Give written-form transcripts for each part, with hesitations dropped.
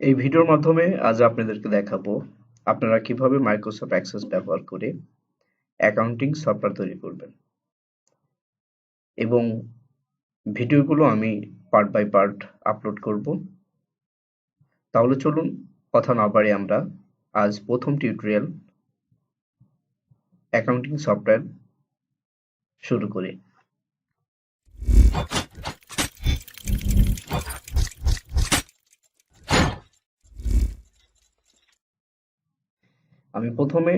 এই ভিডিওর মাধ্যমে আজ আপনাদেরকে দেখাবো আপনারা কিভাবে মাইক্রোসফট অ্যাক্সেস ব্যবহার করে অ্যাকাউন্টিং সফটওয়্যার তৈরি করবেন এবং ভিডিওগুলো আমি পার্ট বাই পার্ট আপলোড করব। তাহলে চলুন কথা না বাড়িয়ে আমরা আজ প্রথম টিউটোরিয়াল অ্যাকাউন্টিং সফটওয়্যার শুরু করি। আমি প্রথমে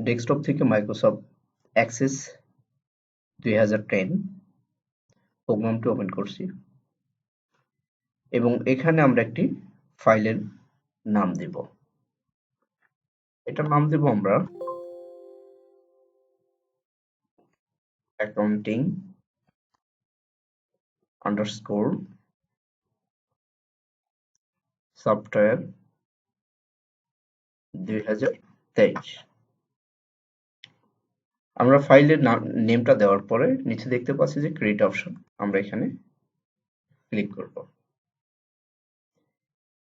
ডেস্কটপ থেকে মাইক্রোসফট অ্যাক্সেস 2010 প্রোগ্রামটি ওপেন করছি এবং এখানে আমরা একটি ফাইলের নাম দেব। এটার নাম দেব আমরা অ্যাকাউন্টিং আন্ডারস্কোর সফটওয়্যার 2023। আমরা ফাইলের নেমটা দেওয়ার পরে নিচে দেখতে পাচ্ছি যে ক্রিয়েট অপশন, আমরা এখানে ক্লিক করব।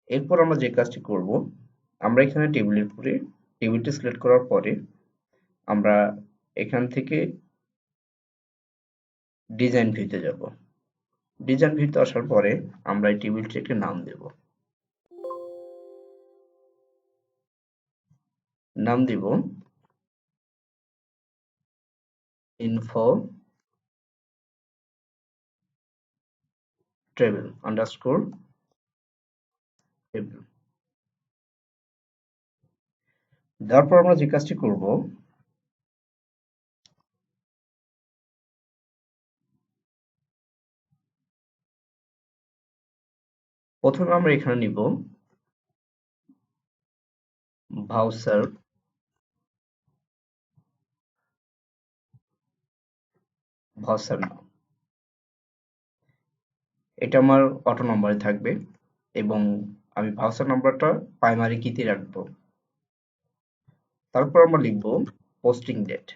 এরপর আমরা যে কাজটি করব, আমরা এখানে টেবিলের উপরে টেবিলটি সিলেক্ট করার পরে আমরা এখান থেকে ডিজাইন ভিউতে যাব। ডিজাইন ভিউতে আসার পরে আমরা এই টেবিলটির একটি নাম দেব। নাম দিব ইনফো টেবিল আন্ডারস্কোর টেবিল। তারপর আমরা যে কাজটি করব, প্রথমে আমরা এখানে নিব ভাউচার নাম। এটা আমার অটো নম্বরে থাকবে এবং আমি ভাউচার নাম্বারটা প্রাইমারি কিতে রাখবো। তারপর আমরা লিখব পোস্টিং ডেট।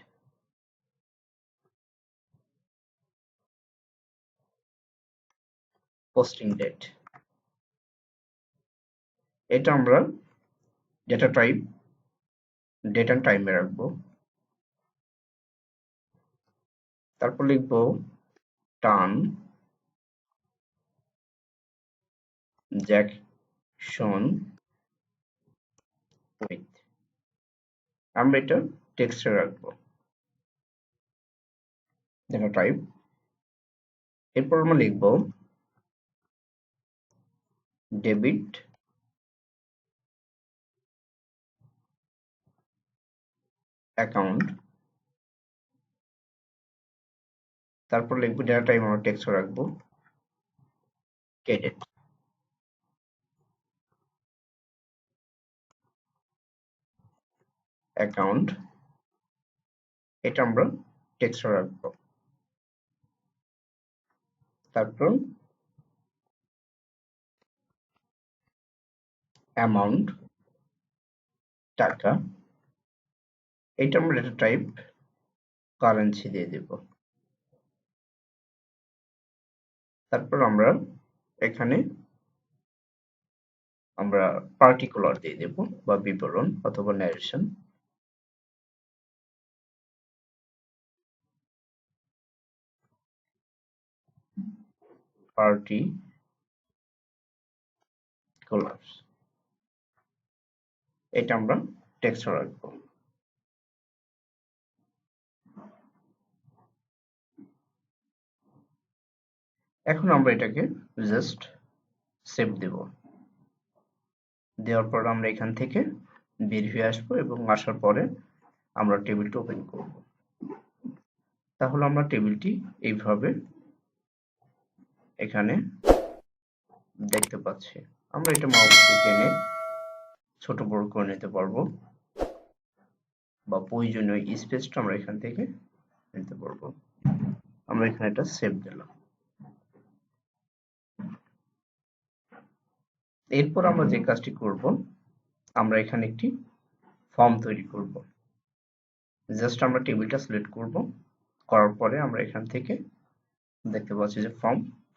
এটা আমরা ডেটা টাইপ ডেট অ্যান্ড টাইমে রাখবো। তারপর লিখব টার্ন জ্যাকসন উইথ, আমরা এটা টেক্সটে রাখবো ডেটা টাইপ। এরপর আমরা লিখব ডেবিট অ্যাকাউন্ট। তারপর লিখব ডেটা টাইপ, আমরা টেক্সট রাখবো ক্রেডিট অ্যাকাউন্ট, এটা আমরা টেক্সট রাখবো। তারপর অ্যামাউন্ট টাকা, এটা আমরা ডেটা টাইপ কারেন্সি দিয়ে দেব। তারপর আমরা এখানে আমরা পার্টিকুলার দিয়ে দেব বা বিবরণ অথবা ন্যারেশন। পার্টিকুলার, এটা আমরা টেক্সট রাখবো। এখন আমরা এটাকে জাস্ট সেভ দেব। দেওয়ার পর আমরা এখান থেকে বের হয়ে আসবো এবং আসার পরে আমরা টেবিলটি ওপেন করব। তাহলে আমরা টেবিলটি এইভাবে এখানে দেখতে পাচ্ছি। আমরা এটা মাউস দিয়ে টেনে ছোট বড় করে নিতে পারবো বা প্রয়োজনীয় স্পেসটা আমরা এখান থেকে নিতে পারবো। আমরা এখানে এটা সেভ দিলাম। এরপর আমরা যে কাজটি করব, আমরা এখানে একটি ফর্ম তৈরি করব। জাস্ট আমরা টেবিলটা সিলেক্ট করব, করার পরে আমরা এখান থেকে দেখতে পাচ্ছি যে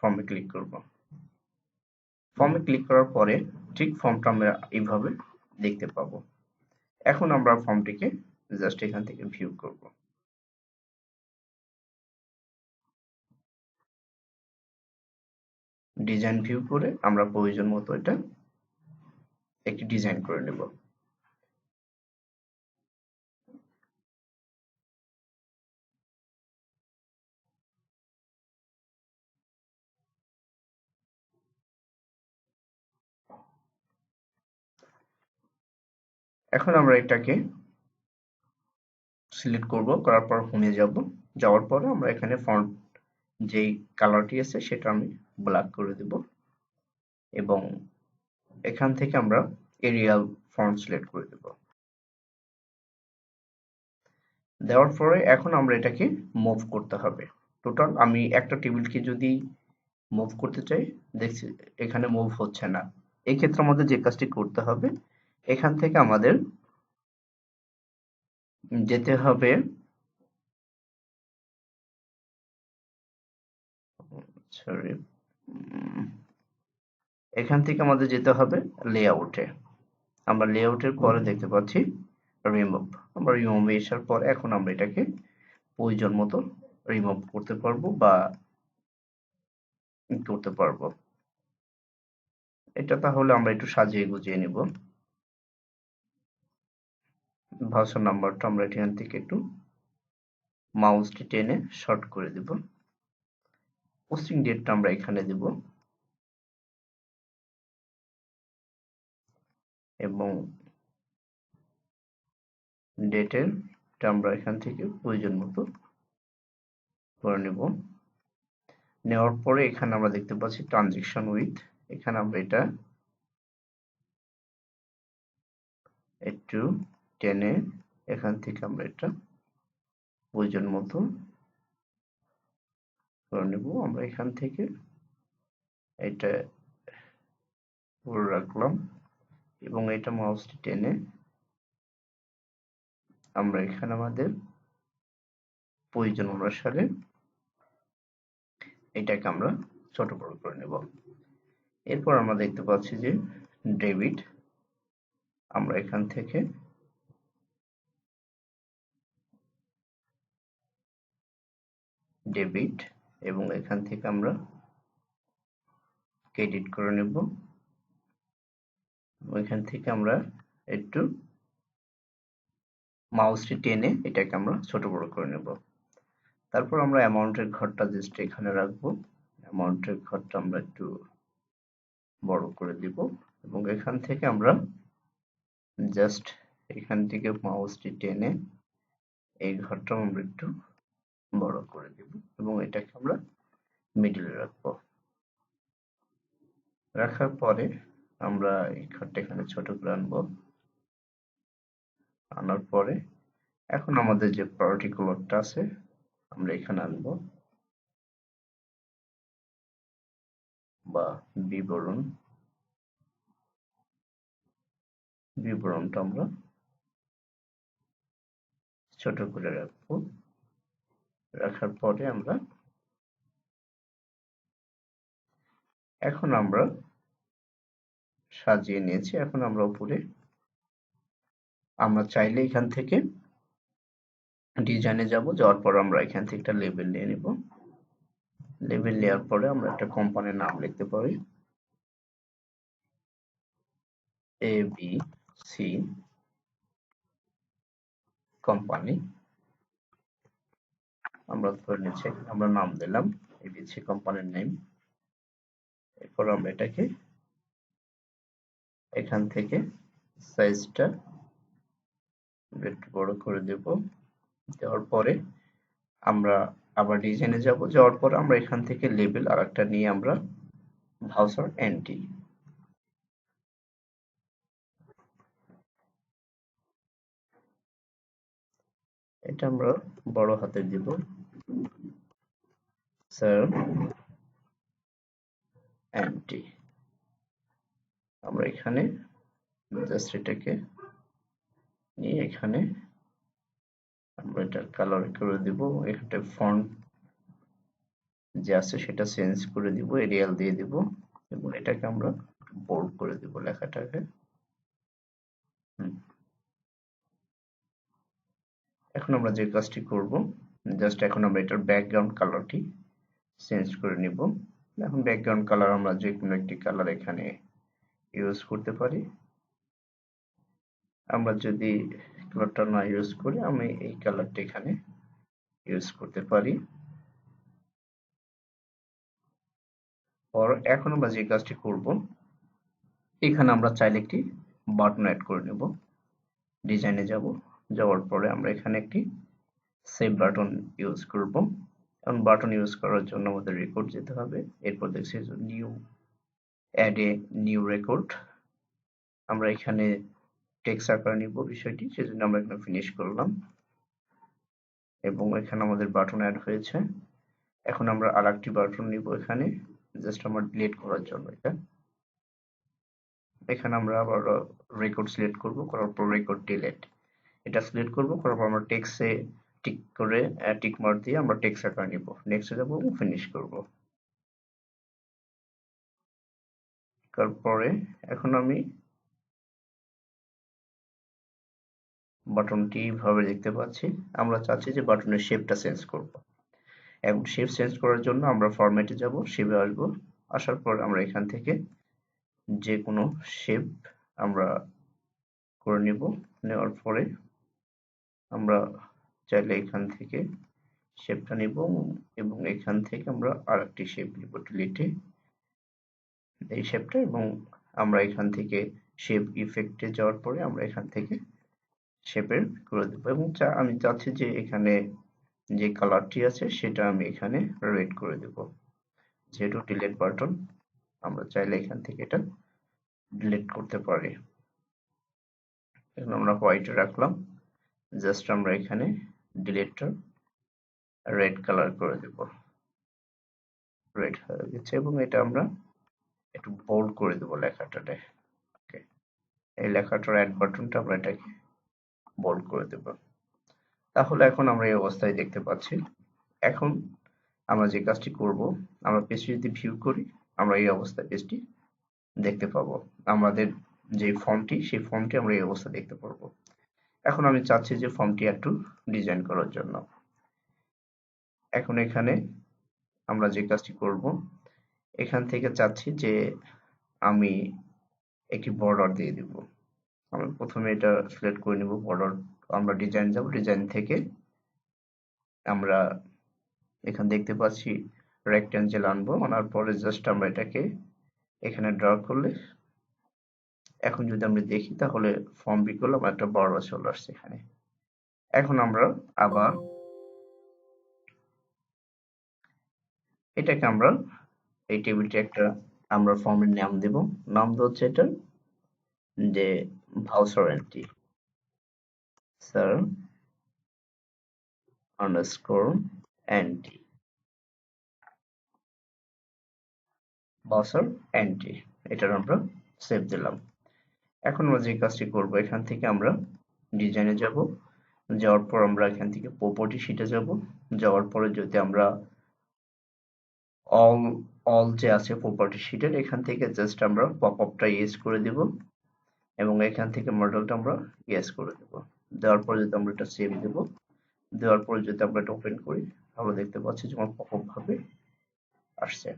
ফর্মে ক্লিক করব। ফর্মে ক্লিক করার পরে ঠিক ফর্মটা আমরা এইভাবে দেখতে পাবো। এখন আমরা ফর্মটিকে জাস্ট এখান থেকে ভিউ করব। ডিজাইন ভিউ করে আমরা প্রয়োজন মতো এটা একটি ডিজাইন করে নেব। এখন আমরা এটাকে সিলেক্ট করব, করার পর হোমে যাব। যাওয়ার পরে আমরা এখানে ফন্ট যেই কালারটি আছে সেটা আমি ব্ল্যাক করে দেব এবং এখান থেকে আমরা এরিয়াল ফন্ট সিলেক্ট করে দেব। দেওয়ার পরে এখন আমরা এটাকে মুভ করতে হবে। টোটাল আমি একটা টেবিলকে যদি মুভ করতে চাই, দেখছি এখানে মুভ হচ্ছে না। এই ক্ষেত্রে আমাদের যে কাজটি করতে হবে, এখান থেকে আমাদের যেতে হবে সরি এখান থেকে আমাদের যেতে হবে লেআউটে। আমরা লেআউটের পরে দেখতে পাচ্ছি রিমুভ। আমরা রিমুভে আসার পর এখন আমরা এটাকে প্রয়োজন মতো রিমুভ করতে পারবো বা করতে পারবো। এটা তাহলে আমরা একটু সাজিয়ে গুজিয়ে নিব। ভার্সন নাম্বারটা আমরা এখান থেকে একটু মাউসটি টেনে শর্ট করে দেব। পোস্টিং ডেটটা আমরা এখানে দেব এবং ডেটের আমরা এখান থেকে প্রয়োজন মতো করে নেব। নেওয়ার পরে এখানে আমরা দেখতে পাচ্ছি ট্রানজেকশন উইথ, এখানে আমরা এটা একটু টেনে এখান থেকে আমরা এটা প্রয়োজন মতো করে নেব। আমরা এখান থেকে এটা পুরো রাখলাম এবং এটা মাউসটি টেনে আমরা এখানে আমাদের প্রয়োজন অনুসারে এটাকে আমরা ছোট বড় করে নেব। এরপর আমরা দেখতে পাচ্ছি যে ডেবিট, আমরা এখান থেকে ডেবিট এবং এখান থেকে আমরা ক্রেডিট করে নেব। এখান থেকে আমরা একটু মাউসটি টেনে এটাকে আমরা ছোট বড় করে নেব। তারপর আমরা অ্যামাউন্টের ঘরটা জাস্ট এখানে রাখবো। অ্যামাউন্টের ঘরটা আমরা একটু বড় করে দিব এবং এখান থেকে আমরা জাস্ট এখান থেকে মাউসটি টেনে এই ঘরটা আমরা একটু বড় করে দিব এবং এটাকে আমরা মিডলে রাখবো। রাখার পরে আমরা এই ঘরটা এখানে ছোট করে আনবো। আনার পরে এখন আমাদের যে পার্টিকুলারটা আছে আমরা এখানে আনবো বা বিবরণটা আমরা ছোট করে রাখবো। রাখার পরে আমরা এখন আমরা সাজিয়ে নিয়েছি। এখন আমরা উপরে আমরা চাইলে এখান থেকে ডিজাইনে যাব, যাওয়ার পর আমরা এখান থেকে একটা লেবেল নিয়ে নিব। লেবেল নেওয়ার পরে আমরা একটা কোম্পানির নাম লিখতে পারি, ABC কোম্পানি। আমরা ধরে নিচ্ছি আমরা নাম দিলাম ABC কোম্পানির নেম। এরপর আমরা এটাকে এখান থেকে সাইজটা একটু বড় করে দেব। দেওয়ার পরে আমরা আবার ডিজাইনে যাব, যাওয়ার পর আমরা এখান থেকে লেবেল আর একটা নিয়ে আমরা ভাউচার এন্ট্রি, এটা আমরা বড় হাতে দিব স্যার এন্ট্রি। আমরা এখানে জাস্ট এটাকে নিয়ে এখানে আমরা এটা কালার করে দিব। এখানে ফন্ট যে আছে সেটা চেঞ্জ করে দিব, এরিয়াল দিয়ে দিব এবং এটাকে আমরা বোল্ড করে দিব লেখাটাকে। এখন আমরা যে কাজটি করব, জাস্ট এখন আমরা এটার ব্যাকগ্রাউন্ড কালারটি চেঞ্জ করে নিব। এখন ব্যাকগ্রাউন্ড কালার আমরা যে কোনো একটি কালার এখানে ইউজ করতে পারি। আমরা যদি কালারটা না ইউজ করি, আমি এই কালারটা এখানে ইউজ করতে পারি। এখন আমরা যে কাজটি করব, এখানে আমরা চাইলে একটি বাটন অ্যাড করে নেব। ডিজাইনে যাব, যাওয়ার পরে আমরা এখানে একটি সেভ বাটন ইউজ করব। এখন বাটন ইউজ করার জন্য আমাদের রেকর্ড যেতে হবে। এরপর দেখছি new, add a new record. আমরা এখানে টেক্সট আকারে নিব বিষয়টি, সেজন্য আমরা এখানে ফিনিশ করলাম এবং এখানে আমাদের বাটন অ্যাড হয়েছে। এখন আমরা আরেকটি বাটন নিব এখানে, জাস্ট আমরা ডিলিট করার জন্য। এখানে আমরা আবার রেকর্ড সিলেক্ট করব, করার পর রেকর্ড ডিলিট এটা সিলেক্ট করব, করার পর আমরা টেক্সটে টিক করে টিক মার্ক দিয়ে আমরা টেক্সট আকার নিব। নেক্সটে যাব এবং ফিনিশ করব। তারপরে এখন আমি বাটনটি ভাবে দেখতে পাচ্ছি। আমরা চাচ্ছি যে বাটনের শেপটা চেঞ্জ করব। এবং শেপ চেঞ্জ করার জন্য আমরা ফরম্যাটে যাব, শেপে আসব। আসার পর আমরা এখান থেকে যে কোনো শেপ আমরা করে নিব। নেওয়ার পরে আমরা চাইলে এখান থেকে শেপটা নিব এবং এখান থেকে আমরা আরেকটি শেপ নিব ডিলিটে, এই শেপটা। এবং আমরা এখান থেকে শেপ ইফেক্টে যাওয়ার পরে আমরা এখান থেকে শেপের করে দেবো এবং আমি চাচ্ছি যে এখানে যে কালারটি আছে সেটা আমি এখানে রেড করে দেব। যেহেতু ডিলিট বাটন, আমরা চাইলে এখান থেকে এটা ডিলিট করতে পারি। এখন আমরা হোয়াইটে রাখলাম, জাস্ট আমরা এখানে ডিলিটটা রেড কালার করে দেব। রেড হয়ে গেছে এবং এটা আমরা একটু বোল্ড করে দেবো লেখাটাতে। ওকে, এই লেখাটার অ্যাড বাটনটা আমরা এটাকে বোল্ড করে দেব। তাহলে এখন আমরা এই অবস্থায় দেখতে পাচ্ছি। এখন আমরা যে কাজটি করব, আমরা পেজটি যদি ভিউ করি, আমরা এই অবস্থায় পেজটি দেখতে পাবো। আমাদের যে ফর্মটি, সেই ফর্মটি আমরা এই অবস্থা দেখতে পারবো। এখন আমি চাচ্ছি যে ফর্মটি একটু ডিজাইন করার জন্য। এখন এখানে আমরা যে কাজটি করব, এখান থেকে চাচ্ছি যে আমি একটি বর্ডার দিয়ে দিব। আমরা প্রথমে এটা সিলেক্ট করে নিব বর্ডার। আমরা ডিজাইন যাব, ডিজাইন থেকে আমরা এখানে দেখতে পাচ্ছি রেক্টেঞ্জেল আনবো। আনার পরে জাস্ট আমরা এটাকে এখানে ড্র করলে, এখন যদি আমরা দেখি তাহলে ফর্ম বি করলাম, একটা বর্ডার চলে আসছে এখানে। এখন আমরা আবার এটাকে আমরা এই টেবিলটি একটা আমরা ফর্মের নাম দেব। নাম দেওয়া হচ্ছে এটা যে voucher entry, sir underscore entry, voucher entry, এটার আমরা সেভ দিলাম। এখন আমরা যে কাজটি করব, এখান থেকে আমরা ডিজাইনে যাব, যাওয়ার পর আমরা এখান থেকে প্রপার্টি শিটে যাব। যাওয়ার পরে যদি আমরা অল অল যে আছে প্রপার্টি শিটের, এখান থেকে জাস্ট আমরা পপ আপটা ইয়েস করে দিব এবং এখান থেকে মডেলটা আমরা ইয়েস করে দেব। দেওয়ার পরে যদি আমরা এটা সেভ দেব, দেওয়ার পরে যদি আমরা এটা ওপেন করি, আমরা দেখতে পাচ্ছি যে আমার পপ আপ ভাবে আসছে।